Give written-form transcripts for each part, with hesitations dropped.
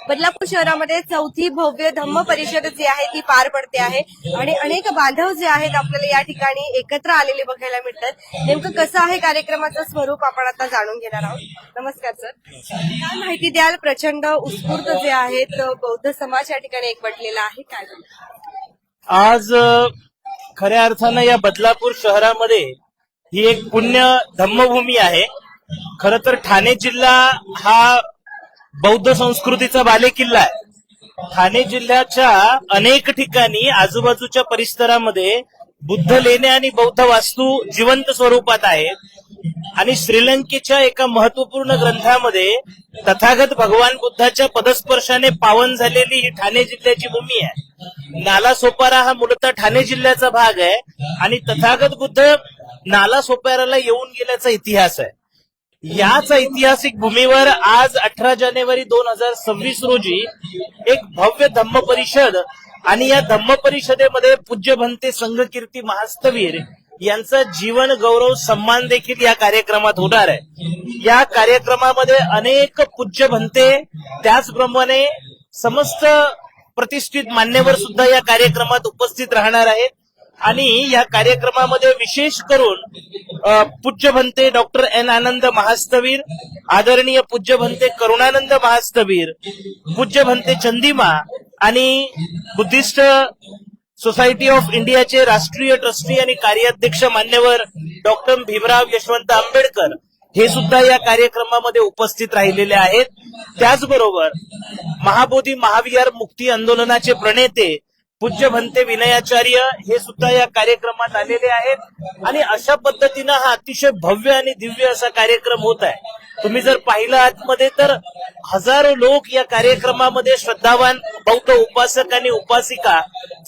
बदलापूर शहरामध्ये चौथी भव्य धम्म परिषद जी आहे ती पार पडते आहे आणि अनेक बांधव जे आहेत आपल्याला या ठिकाणी एकत्र आलेले बघायला मिळतात। नेमकं कसं आहे कार्यक्रमाचं स्वरूप आपण आता जाणून घेणार आहोत। नमस्कार सर, काय माहिती द्याल? प्रचंड उत्स्फूर्त जे आहेत बौद्ध समाज या ठिकाणी एकवटलेला आहे, काय आज खऱ्या अर्थानं या बदलापूर शहरामध्ये ही एक पुण्य धम्मभूमी आहे। खरं तर ठाणे जिल्हा हा बौद्ध संस्कृतीचा बालेकिल्ला आहे। ठाणे जिल्ह्याच्या अनेक ठिकाणी आजूबाजूच्या परिसरामध्ये बुद्ध लेणे आणि बौद्ध वास्तू जिवंत स्वरूपात आहेत आणि श्रीलंकेच्या एका महत्वपूर्ण ग्रंथामध्ये तथागत भगवान बुद्धाच्या पदस्पर्शाने पावन झालेली ही ठाणे जिल्ह्याची भूमी आहे। नाला सोपारा हा मूलतः ठाणे जिल्ह्याचा भाग आहे आणि तथागत बुद्ध नाला सोपाराला येऊन गेल्याचा इतिहास आहे। याच ऐतिहासिक भूमीवर आज 18 जानेवारी 2026 रोजी एक भव्य धम्म परिषद आणि या धम्म परिषदेमध्ये पूज्य भंते संघकीर्ती महास्तवीर यांचा जीवन गौरव सन्मान देखील या कार्यक्रमात होणार आहे। या कार्यक्रमामध्ये अनेक पूज्य भंते त्याचप्रमाणे समस्त प्रतिष्ठित मान्यवर सुद्धा या कार्यक्रमात उपस्थित राहणार आहेत आणि या कार्यक्रमामध्ये विशेष करून पूज्य भंते डॉक्टर एन आनंद महास्तवीर, आदरणीय पूज्य भंते करुणानंद महास्तवीर, पूज्य भंते चंदिमा आणि बुद्धिस्ट सोसायटी ऑफ इंडियाचे राष्ट्रीय ट्रस्टी आणि कार्याध्यक्ष मान्यवर डॉक्टर भीमराव यशवंत आंबेडकर हे सुद्धा या कार्यक्रमामध्ये उपस्थित राहिलेले आहेत। त्याचबरोबर महाबोधी महाविहार मुक्ती आंदोलनाचे प्रणेते पूज्य भंते विनयाचार्य हे सुद्धा या कार्यक्रमात आलेले आहेत आणि अशा पद्धतीनं हा अतिशय भव्य आणि दिव्य असा कार्यक्रम होत आहे। तुम्ही जर पाहिलं आतमध्ये तर हजारो लोक या कार्यक्रमामध्ये श्रद्धावान बौद्ध उपासक आणि उपासिका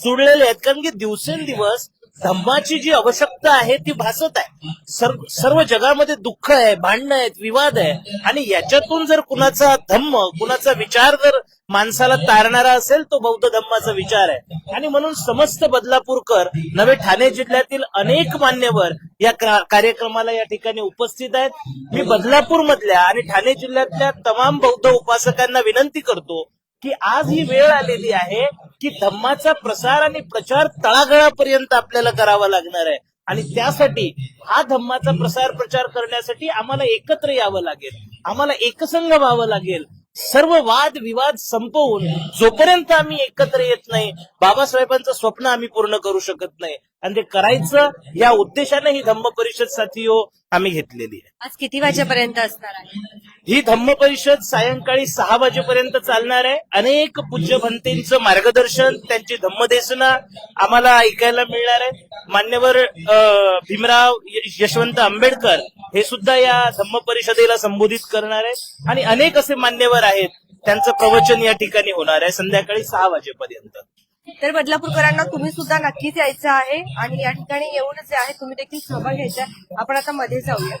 जुळलेले आहेत, कारण की दिवसेंदिवस धम्माची जी आवश्यकता आहे ती भासत आहे। सर्व जगामध्ये दुःख आहे, भांडणं आहेत, विवाद आहे आणि याच्यातून जर कुणाचा धम्म, कुणाचा विचार जर माणसाला तारणारा असेल तो बौद्ध धम्माचा विचार आहे आणि म्हणून समस्त बदलापूरकर नवे ठाणे जिल्ह्यातील अनेक मान्यवर या कार्यक्रमाला या ठिकाणी उपस्थित आहेत। मी बदलापूर मधल्या आणि ठाणे जिल्ह्यातल्या तमाम बौद्ध उपासकांना विनंती करतो की आज ही वेळ आलेली आहे की धम्माचा प्रसार आणि प्रचार तळागाळापर्यंत आपल्याला करावा लागणार आहे आणि त्यासाठी हा धम्माचा प्रसार प्रचार करण्यासाठी आम्हाला एकत्र यावं लागेल, आम्हाला एकसंघ व्हावं लागेल। सर्व वाद विवाद संपवून जोपर्यंत आम्ही एकत्र येत नाही बाबासाहेबांचं स्वप्न आम्ही पूर्ण करू शकत नाही आणि ते करायचं या उद्देशाने ही धम्म परिषद साथीओ आम्ही घेतलेली आहे। आज किती वाजेपर्यंत असणार आहे ही धम्म परिषद? सायंकाळी 6 वाजेपर्यंत चालणार आहे। अनेक पूज्य भंतेंचं मार्गदर्शन, त्यांची धम्मदेशना आम्हाला ऐकायला मिळणार आहे। मान्यवर भीमराव यशवंत आंबेडकर हे सुद्धा या धम्म परिषदेला संबोधित करणार आहेत आणि अनेक असे मान्यवर आहेत, त्यांचं प्रवचन या ठिकाणी होणार आहे संध्याकाळी 6 वाजेपर्यंत। तर बदलापूरकरांना तुम्ही सुद्धा नक्कीच यायचं आहे आणि या ठिकाणी येऊन जे आहे तुम्ही देखील सहभाग घ्यायचा। आपण आता मध्ये जाऊया।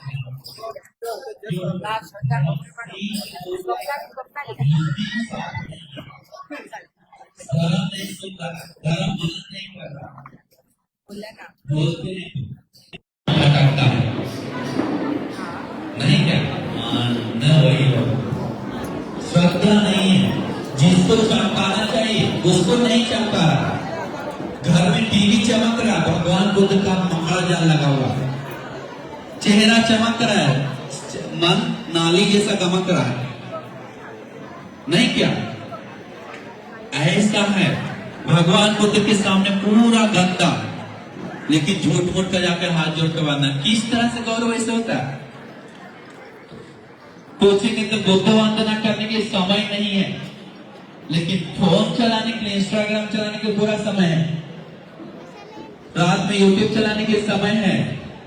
नहीं क्या? न वही हो, श्रद्धा नहीं है। जिसको चमकाना चाहिए उसको नहीं चमका रहा। घर में टीवी चमक रहा, भगवान बुद्ध का मंगला जाल लगा हुआ, चेहरा चमक रहा है, मन नाली जैसा गमक रहा है, नहीं क्या? ऐसा है भगवान बुद्ध के सामने पूरा गंदा, लेकिन झूठ मूठ का जाकर हाथ जोड़ कर बांधना। किस तरह से गौरव ऐसे होता है? पूछेंगे तो बुद्ध वंदना करने के समय नहीं है, लेकिन फोन चलाने के लिए, इंस्टाग्राम चलाने के पूरा समय है, रात में यूट्यूब चलाने के समय है।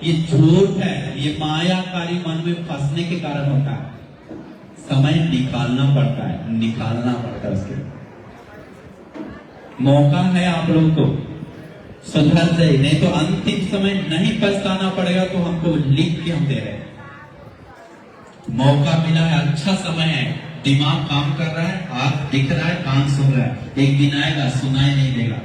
ये झूठ है, ये मायाकारी मन में फंसने के कारण होता है। समय निकालना पड़ता है, निकालना पड़ता है। उसके मौका है आप लोगों को सुधर जाए, नहीं तो अंतिम समय नहीं पछताना पड़ेगा। तो हमको लिख के हम दे रहे हैं, मौका मिला है, अच्छा समय है, दिमाग काम कर रहा है, आंख दिख रहा है, कान सुन रहा है। एक दिन आएगा सुनाई नहीं देगा,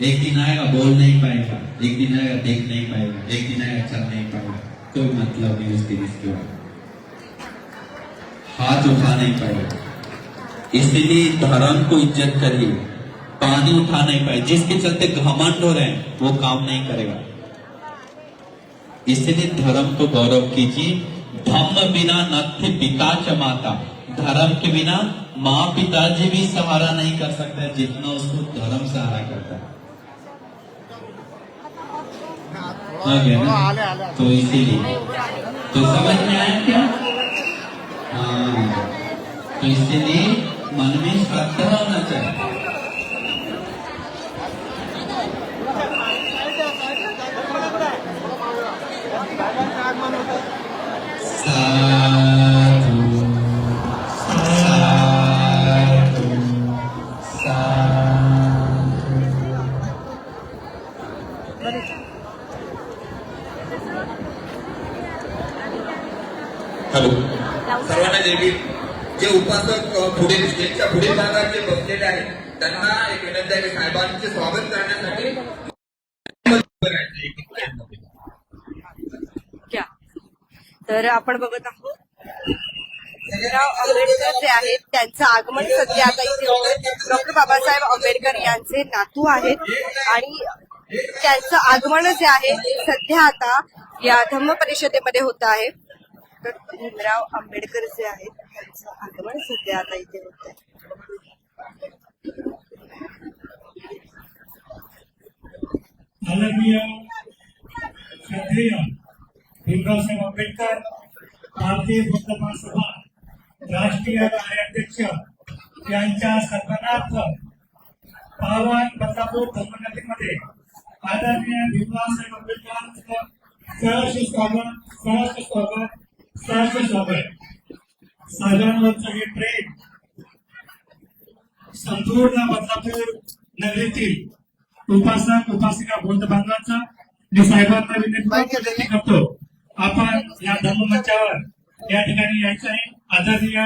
एक दिन आएगा बोल नहीं पाएगा, एक दिन आएगा देख नहीं पाएगा, एक दिन आएगा चल नहीं पाएगा, कोई मतलब नहीं उसकी इसके बाद। हाथ उठा नहीं पाए, इसीलिए धर्म को इज्जत करिए, पानी उठा नहीं पाए, जिसके चलते घमंड हो रहे हैं वो काम नहीं करेगा। इसलिए धर्म को गौरव कीजिए। धम्म बिना नत्थि पिता च माता, धर्म के बिना माँ पिताजी भी सहारा नहीं कर सकते जितना उसको धर्म सहारा करता है। आ गया ना? तो इसीलिए तो समझ में आया क्या? हाँ, तो इसीलिए मन में श्रद्धा होना चाहिए। साधु साधु साधु। हॅलो, सर्वांना जय भीम. जे उपासक पुढे स्टेजच्या पुढील भागात जे बसलेले आहेत त्यांना एक विनंती आहे की साहेबांचे स्वागत करण्यासाठी क्या तर आपण बघत आहोत भीमराव आंबेडकर जे आहेत त्यांचं आगमन सध्या आता इथे होतं. डॉक्टर बाबासाहेब आंबेडकर यांचे नातू आहेत आणि त्यांचं आगमन जे आहे ते सध्या आता या धम्म परिषदेमध्ये होत आहे. तर भीमराव आंबेडकर जे आहेत त्यांचं आगमन सध्या आता इथे होत आहे. माननीय श्रद्धेय भीमरावसाहेब आंबेडकर भारतीय बौद्ध महासभा राष्ट्रीय कार्याध्यक्ष यांच्या सन्मानार्थ पावन बदलापूर धर्मनगरीमध्ये आदरणीय भीमरावसाहेब आंबेडकरांचं सहर्ष स्वागत. साहेबांवरचं हे प्रेम संपूर्ण बदलापूर नगरीतील उपासक उपासिका बौद्ध बांधवांचा मी साहेबांना विनंती करतो, आपण या धर्ममंचावर या ठिकाणी यायचं आहे. आदरणीय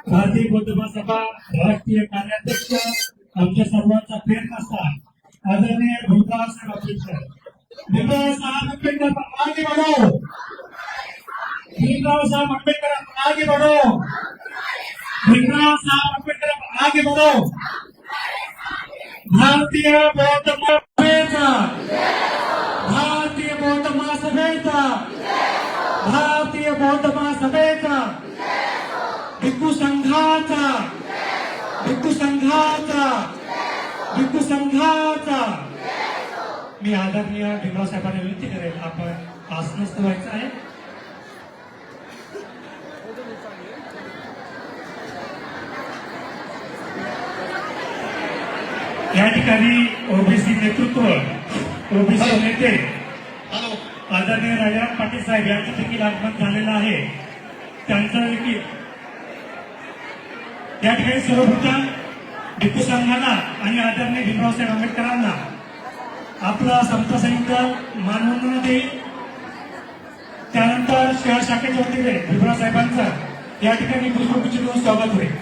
भारतीय बौद्ध महासभा राष्ट्रीय कार्याध्यक्ष आमच्या सर्वांचा प्रेम असता आदरणीय भीमरावसाहेब आंबेडकर. भीमरावसाहेब आंबेडकर आगे बढ़ो, भीमरावसाहेब आंबेडकर आगे बढ़ो, भीमरावसाहेब आंबेडकर आगे बढ़ो. भारतीय बौद्ध महासभेचा, भारतीय बौद्ध महासभेचा, भारतीय बौद्ध महासभेचा, भिक्खू संघाचा, भिक्खू संघाचा, भिक्खू संघाचा. मी आदरणीय भीमराव साहेबांना विनंती करेल, आपण आसनस्थ व्हायचं आहे. या ठिकाणी ओबीसी नेतृत्व, ओबीसी नेते आदरणीय राजाराम पाटील साहेब यांचं देखील आगमन झालेलं आहे. त्यांचं देखील या ठिकाणी सर्वप्रथम भिक्खू संघाला आणि आदरणीय भीमरावसाहेब आंबेडकरांना आपला समता संयुक्त मानवंदना देईल. त्यानंतर शहर शाखेच्या वतीने भीमराव साहेबांचं या ठिकाणी पुष्पगुच्छ देऊन स्वागत होईल.